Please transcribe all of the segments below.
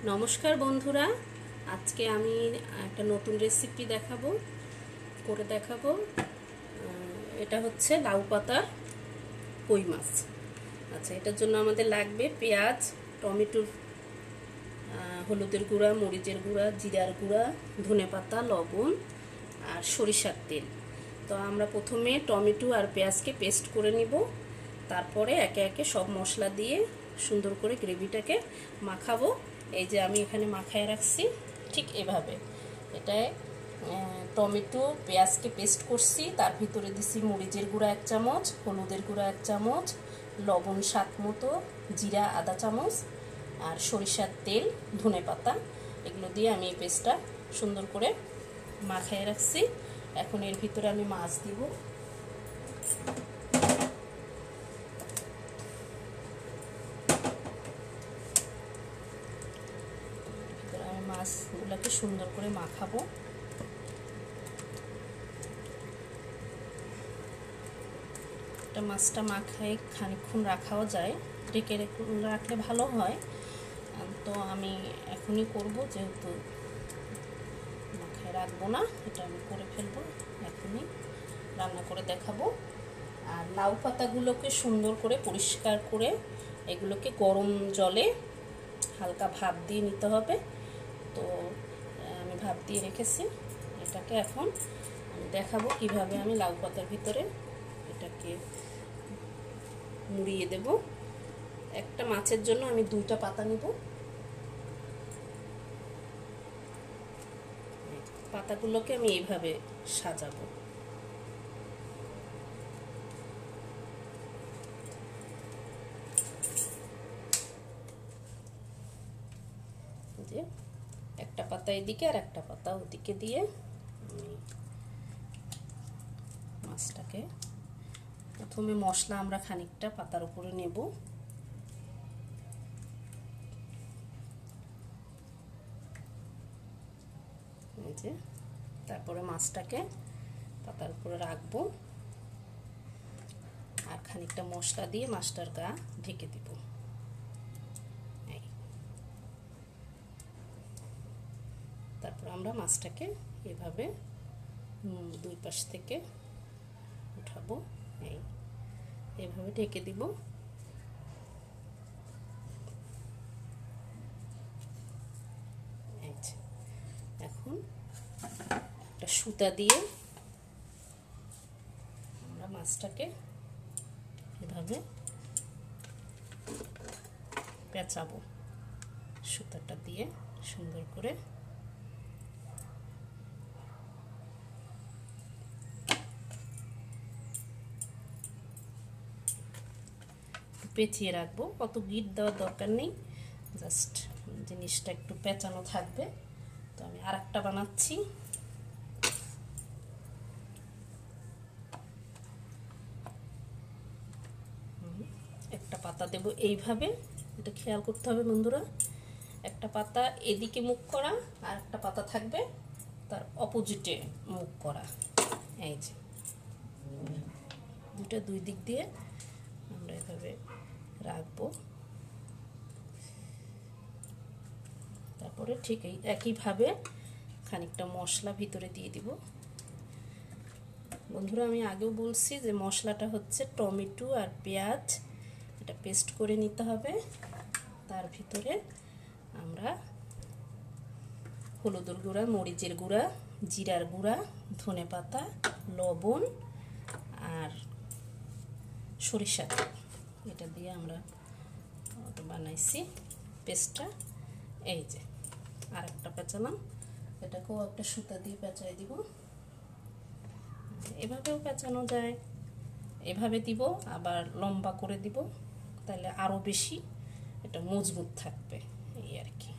নমস্কার বন্ধুরা, আজকে আমি একটা নতুন রেসিপি করে দেখাবো। এটা হচ্ছে লাউ পাতার কই মাছ। আচ্ছা, এটার জন্য আমাদের লাগবে পেঁয়াজ, টমেটো, হলুদের গুঁড়া, মরিচের গুঁড়া, জিরার গুঁড়া, ধনেপাতা, লবণ আর সরিষার তেল। তো আমরা প্রথমে টমেটো আর পেঁয়াজকে পেস্ট করে নিব, তারপরে একে একে সব মশলা দিয়ে সুন্দর করে গ্রেভিটাকে মাখাবো। এই যে আমি এখানে মাখায় রাখছি, ঠিক এভাবে। এটায় টমেটো পেঁয়াজকে পেস্ট করছি, তার ভিতরে দিছি মরিচের গুঁড়া 1 চামচ, হলুদের গুঁড়া 1 চামচ, লবণ স্বাদ মতো, জিরা আধা চামচ আর সরিষার তেল, ধনেপাতা, এগুলো দিয়ে আমি এই পেস্টটা সুন্দর করে মাখায় রাখছি। এখন এর ভিতরে আমি মাছ দিব। আমি মাছগুলোকে সুন্দর করে মাখাবো। একটা মাছটা মাখায় খানিকক্ষণ রাখাও যায়, ঢেকে রাখলে ভালো হয়। তো আমি এখনই করব, যেহেতু মাখায় রাখবো না, এটা আমি করে ফেলবো, এখনই রান্না করে দেখাবো। আর লাউ পাতাগুলোকে সুন্দর করে পরিষ্কার করে এগুলোকে গরম জলে হালকা ভাপ দিয়ে নিতে হবে। তো আমি ভাপ দিয়ে রেখেছি, এটাকে এখন আমি দেখাবো কিভাবে আমি লাউ পাতার ভিতরে এটাকে মুড়িয়ে দেব। একটা মাছের জন্য আমি 2টা পাতা নিব। পাতাগুলোকে আমি এইভাবে সাজাবো। যে একটা পাতা এদিকে আর একটা পাতা ওদিকে দিয়ে আমি মাছটাকে প্রথমে মশলা আমরা খানিকটা পাতার উপরে নেব। এই যে, তারপরে মাছটাকে পাতার উপরে রাখবো আর খানিকটা মশলা দিয়ে মাছটার গা ঢেকে দিব। তারপর আমরা মাছটাকে এভাবে 2 পাশ থেকে উঠাবো, এইভাবে ঢেকে দিব। এখন একটা সুতা দিয়ে আমরা মাছটাকে এভাবে পেঁচাবো, সুতাটা দিয়ে সুন্দর করে পেঁচিয়ে রাখবো। কত গিট দেওয়ার দরকার নেই, জাস্ট জিনিসটা একটু পেঁচানো থাকবে। তো আমি আরেকটা বানাচ্ছি। একটা পাতা দেব এইভাবে, এটা খেয়াল করতে হবে বন্ধুরা। একটা পাতা এদিকে মুখ করা আর একটা পাতা থাকবে তার অপোজিটে মুখ করা। এই যে দুটো 2 দিক দিয়ে আমরা এভাবে রাখবো। তারপরে ঠিক একইভাবে খানিকটা মশলা ভিতরে দিয়ে দিব। বন্ধুরা, আমি আগেও বলছি যে মশলাটা হচ্ছে টমেটো আর পেঁয়াজ, এটা পেস্ট করে নিতে হবে। তার ভিতরে আমরা হলুদের গুঁড়া, মরিচের গুঁড়া, জিরার গুঁড়া, ধনেপাতা, লবণ আর সরিষার তেল, এটা দিয়ে আমরা বানাইছি পেস্টটা। এই যে আর একটা পেঁচালাম, এটাকেও একটা সুতা দিয়ে পেঁচাই দিব। এভাবেও পেঁচানো যায়, এভাবে দিব, আবার লম্বা করে দিব, তাহলে আরও বেশি এটা মজবুত থাকবে, এই আর কি,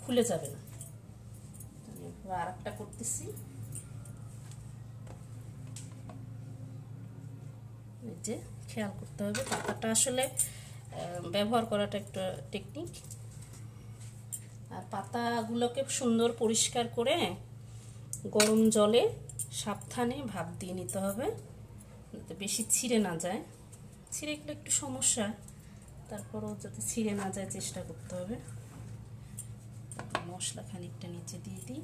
খুলে যাবে না। আর একটা করতেছি। এই যে খেয়াল করতে হবে, পাতাটা আসলে ব্যবহার করাটা একটা টেকনিক। আর পাতাগুলোকে সুন্দর পরিষ্কার করে গরম জলে সাবধানে ভাপ দিয়ে নিতে হবে, যাতে বেশি ছিঁড়ে না যায়। ছিঁড়ে গেলে একটু সমস্যা, তারপরও যাতে ছিঁড়ে না যায় চেষ্টা করতে হবে। মশলা খানিকটা নিচে দিয়ে দিই,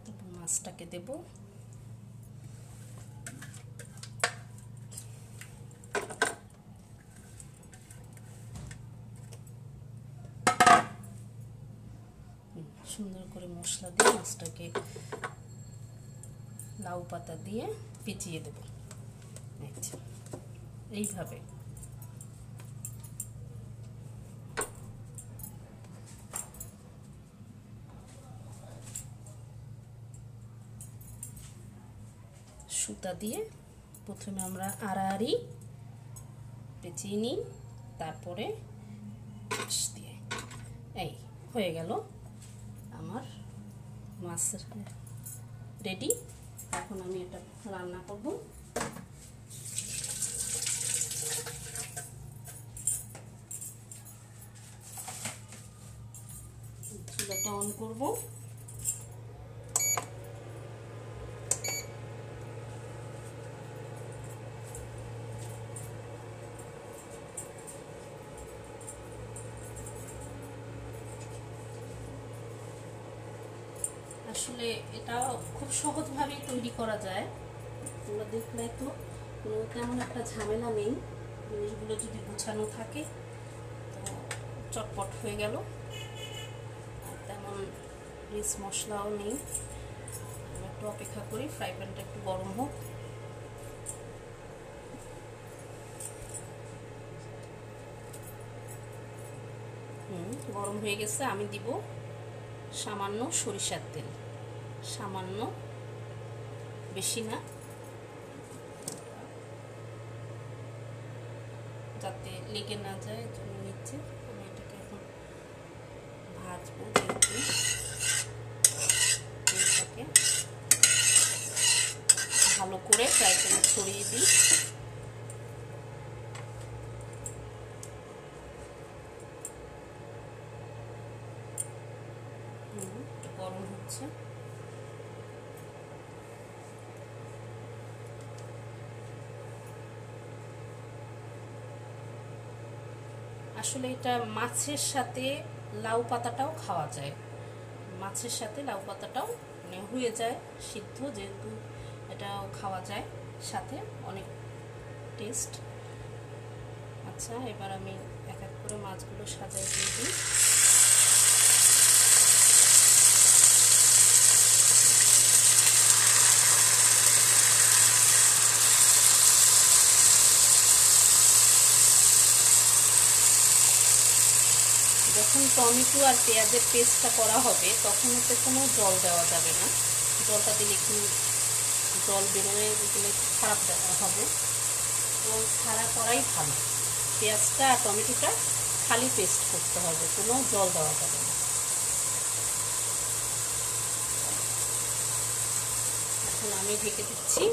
তারপর মাছটাকে দেব। সুন্দর করে মশলা দিয়ে মাছটাকে লাউ পাতা দিয়ে পেঁচিয়ে দেব। এইভাবে সুতা দিয়ে প্রথমে আমরা আড়াআড়ি পেঁচিয়ে নিই, তারপরে দিয়ে এই হয়ে গেল আমার মাছ রেডি। এখন আমি এটা রান্না করব। চুলাটা অন করব। আসলে এটা খুব সহজভাবেই তৈরি করা যায়, তোমরা দেখলে তো কোনো তেমন একটা ঝামেলা নেই। জিনিসগুলো যদি গুছানো থাকে তো চটপট হয়ে গেল, আর তেমন রিচ মশলাও নেই। আমি একটু অপেক্ষা করি ফ্রাই প্যানটা একটু গরম হোক। গরম হয়ে গেছে, আমি দিব সামান্য সরিষার তেল, সামান্য, বেশি না, যাতে লেগে না যায় জন্য নিচ্ছে। আমি এটাকে এখন ভাজবো। তেলটাকে ভালো করে ফ্রাই প্যানে ছড়িয়ে দিই। গরম হচ্ছে। আসলে এটা মাছের সাথে লাউ পাতাটাও খাওয়া যায়, মাছের সাথে লাউ পাতাটাও হয়ে যায় সিদ্ধ, যেহেতু এটাও খাওয়া যায় সাথে, অনেক টেস্ট। আচ্ছা, এবার আমি এক এক করে মাছগুলো সাজাই দিয়ে দিই। যখন টমেটো আর পেঁয়াজের পেস্টটা করা হবে তখন ওতে কোনো জল দেওয়া যাবে না, জলটা দিলে একটু জল বেরোয় গেলে খারাপ হবে, জল ছাড়া করাই ভালো। পেঁয়াজটা আর টমেটোটা খালি পেস্ট করতে হবে, কোনো জল দেওয়া যাবে না। এখন আমি ঢেকে দিচ্ছি।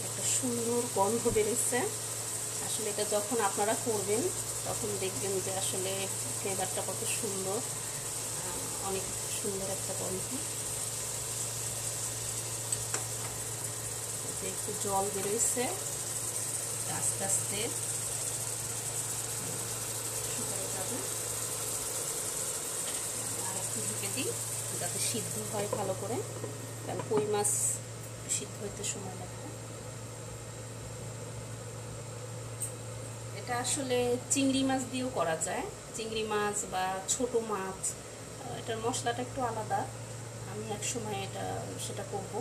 একটা সুন্দর গন্ধ বেরোচ্ছে। আসলে এটা যখন আপনারা করবেন তখন দেখবেন যে আসলে ফ্লেভারটা কত সুন্দর, অনেক সুন্দর একটা গন্ধ। একটু জল বেরোচ্ছে, আস্তে আস্তে শুকানো যাবে। আর একটু ঢেকে দিই যাতে সিদ্ধ হয় ভালো করে, কারণ কই মাছ সিদ্ধ হইতে সময় লাগবে। এটা আসলে চিংড়ি মাছ দিয়েও করা যায়, চিংড়ি মাছ বা ছোট মাছ, এটার মশলাটা একটু আলাদা। আমি এক সময় সেটা করব,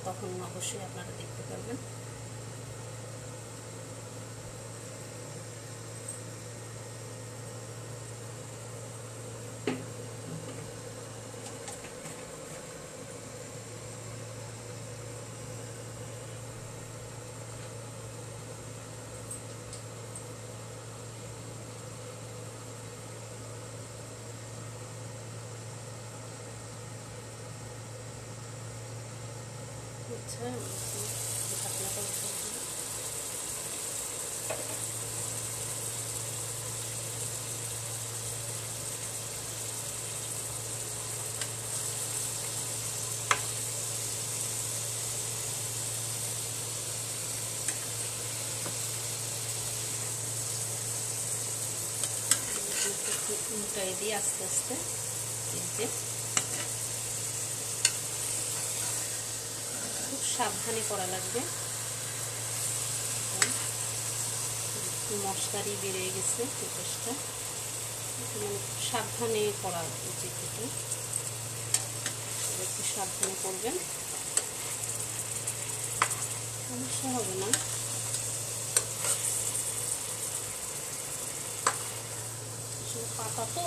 তখন অবশ্যই আপনারা দেখতে পারবেন। আচ্ছা, ঢাকনাটা উঠিয়ে দিই। উল্টাই দিই আস্তে আস্তে। এই যে খুব সাবধানে করা লাগবে, একটু মশলারই বেড়ে গেছে পেঁয়াজটা, মানে সাবধানে করা উচিত। এটা একটু সাবধানে করবেন, সমস্যা হবে না। পাতা তো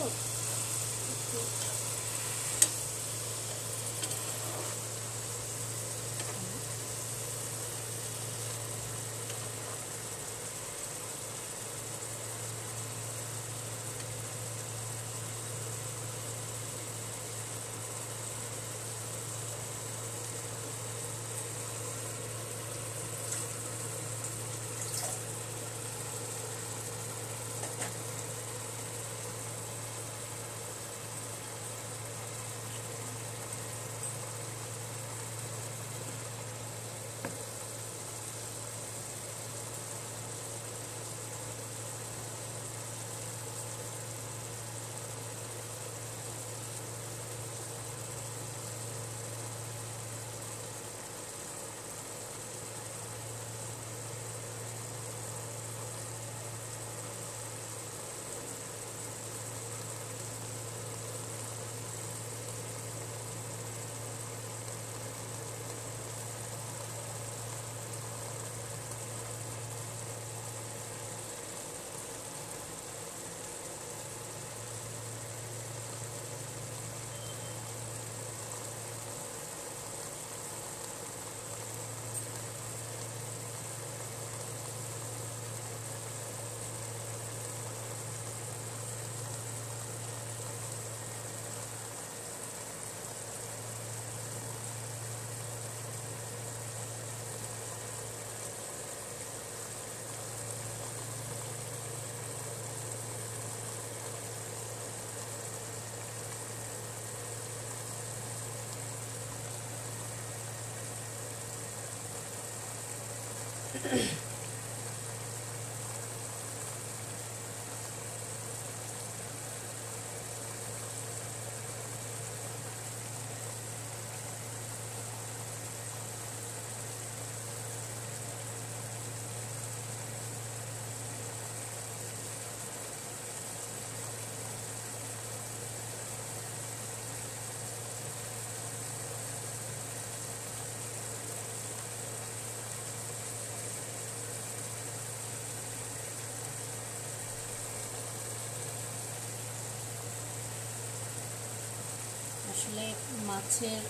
আসলে মাছের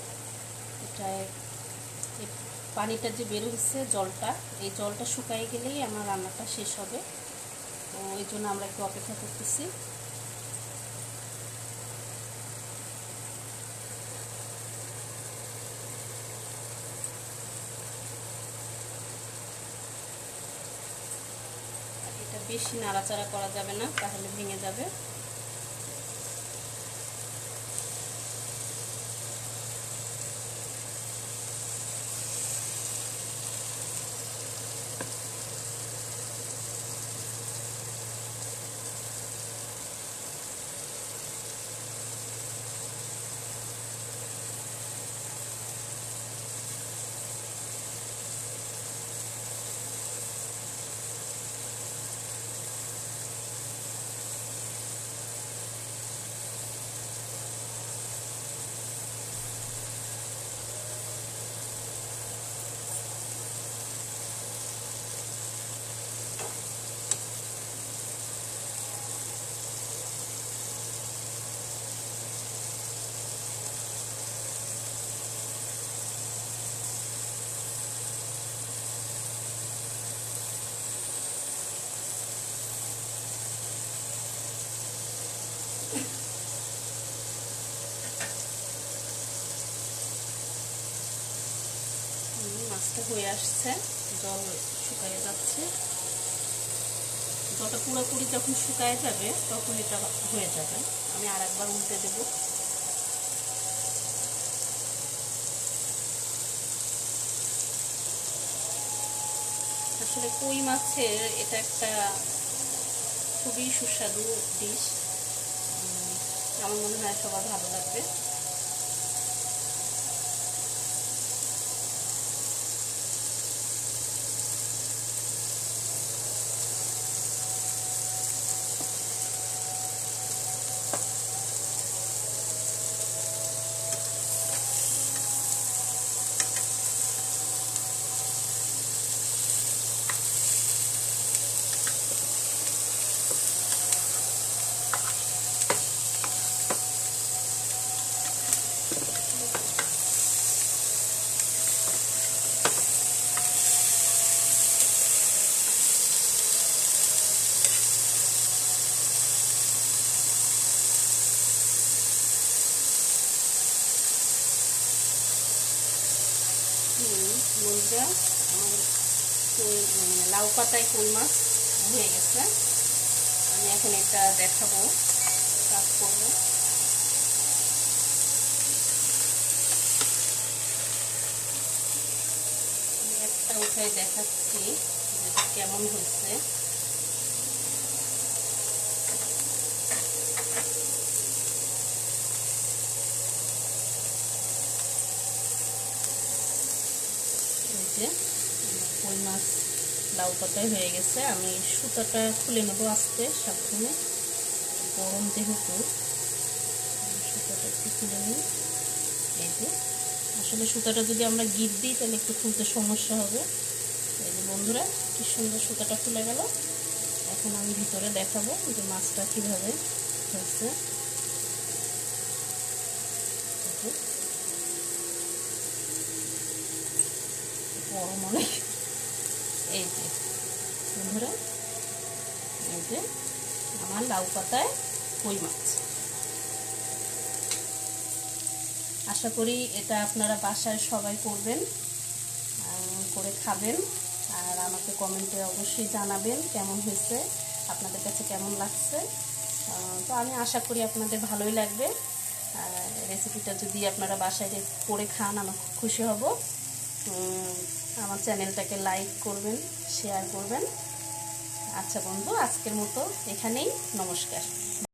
এটায় পানিটা যে বের হচ্ছে, জলটা, এই জলটা শুকাই গেলেই আমার রান্নাটা শেষ হবে। তো এই জন্য আমরা একটু অপেক্ষা করতেছি। এটা বেশি নাড়াচাড়া করা যাবে না, তাহলে ভেঙে যাবে। হয়ে আসছে, জল শুকায় যাচ্ছে। জলটা পুরোপুরি যখন শুকায় যাবে তখন এটা হয়ে যাবে। আমি আর একবার উল্টে দেব। আসলে কই মাছের এটা একটা খুবই সুস্বাদু ডিশ। আমার মনে হয় সবার ভালো লাগবে। বন্ধুরা, আমার লাউ পাতায় কই মাছ হয়ে গেছে। আমি এখন এটা দেখাবো, কাজ করবো। একটা উঠাই দেখাচ্ছি যেটা কেমন হয়েছে। কই মাছ লাউ পাতায় হয়ে গেছে। আমি সুতাটা খুলে নেবো আস্তে সাবধানে, গরম যেহেতু সুতাটা একটু খুলে নিই। এই যে আসলে সুতাটা যদি আমরা গিট দিই তাহলে একটু খুলতে সমস্যা হবে। এই যে বন্ধুরা, কি সুন্দর সুতাটা খুলে গেল। এখন আমি ভিতরে দেখাবো যে মাছটা কিভাবে হয়েছে। গরম অনেক। এই যে বন্ধুরা, এই যে আমার লাউ পাতায় কই মাছ। আশা করি এটা আপনারা বাসায় সবাই করবেন, করে খাবেন, আর আমাকে কমেন্টে অবশ্যই জানাবেন কেমন হয়েছে, আপনাদের কাছে কেমন লাগছে। তো আমি আশা করি আপনাদের ভালোই লাগবে। রেসিপিটা যদি আপনারা বাসায় করে খান আমি খুব খুশি হব। আমার চ্যানেলটাকে লাইক করবেন, শেয়ার করবেন। আচ্ছা বন্ধু, আজকের মতো এখানেই, নমস্কার।